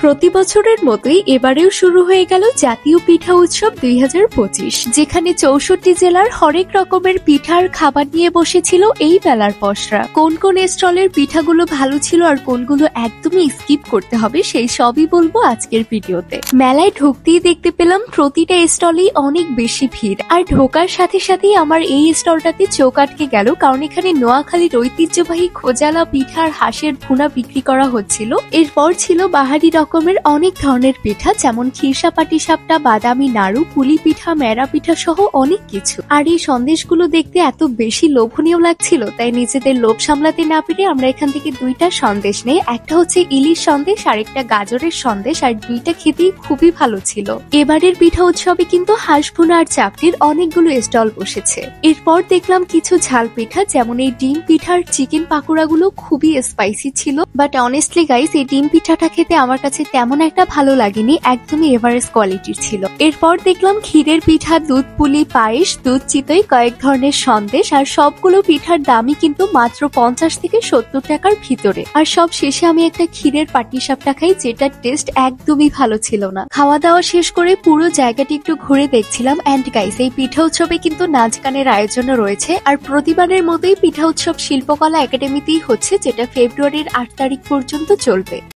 প্রতি বছরের মতোই এবারেও শুরু হয়ে গেল জাতীয় পিঠা উৎসব 2025, যেখানে 64 জেলার হরেক রকমের পিঠার খাবার নিয়ে বসেছিল এই মেলার পসরা। কোন কোন স্টলের পিঠাগুলো ভালো ছিল আর কোনগুলো একদমই স্কিপ করতে হবে সেই সবই বলবো আজকের ভিডিওতে। মেলায় ঢুকতেই দেখতে পেলাম প্রতিটা স্টলেই অনেক বেশি ভিড়, আর ঢোকার সাথে সাথেই আমার এই স্টলটাতে চোখ আটকে গেল, কারণ এখানে নোয়াখালীর ঐতিহ্যবাহী খোজালা পিঠা আর হাঁসের ভুনা বিক্রি করা হচ্ছিল। এরপর ছিল বাহারি রকমের অনেক ধরনের পিঠা, যেমন খিরসা পাটিসাপটা, বাদামি নাড়ু, পুলি পিঠা, মেরা পিঠা সহ অনেক কিছু। আর এই সন্দেশগুলো দেখতে এত বেশি লোভনীয় লাগছিল, তাই নিজেদের লোভ সামলাতে না পেরে আমরা এখান থেকে দুইটা সন্দেশ নেই। একটা হচ্ছে ইলিশ সন্দেশ আর একটা গাজরের সন্দেশ, আর দুইটা খেতেই খুবই ভালো ছিল। এবারের পিঠা উৎসবে কিন্তু হাঁস ভুনা আর চাপটির অনেকগুলো স্টল বসেছে। এরপর দেখলাম কিছু ঝাল পিঠা, যেমন এই ডিম পিঠার চিকেন পাকোড়াগুলো খুবই স্পাইসি ছিল, বাট অনেস্টলি গাইস এই ডিম পিঠাটা খেতে আমার কাছে তেমন একটা ভালো লাগেনি, একদমই এভারেজ কোয়ালিটির ছিল। এরপর দেখলাম ক্ষীরের পিঠা, দুধ পুলি, পায়েস, দুধ চিতই, কয়েক ধরনের সন্দেশ, আর সবগুলো পিঠার দামই কিন্তু মাত্র 50 থেকে 70 টাকার ভিতরে। আর সব শেষে আমি একটা ক্ষীরের পাটিসাপটা খাই, যেটার টেস্ট একদমই ভালো ছিল না। খাওয়া দাওয়া শেষ করে পুরো জায়গাটি একটু ঘুরে দেখছিলাম। এন্ড গাইস এই পিঠা উৎসবে কিন্তু নাচ গানের আয়োজনও রয়েছে, আর প্রতিবারের মতোই পিঠা উৎসব শিল্পকলা একাডেমিতেই হচ্ছে, যেটা ফেব্রুয়ারির 8 তারিখ পর্যন্ত চলবে।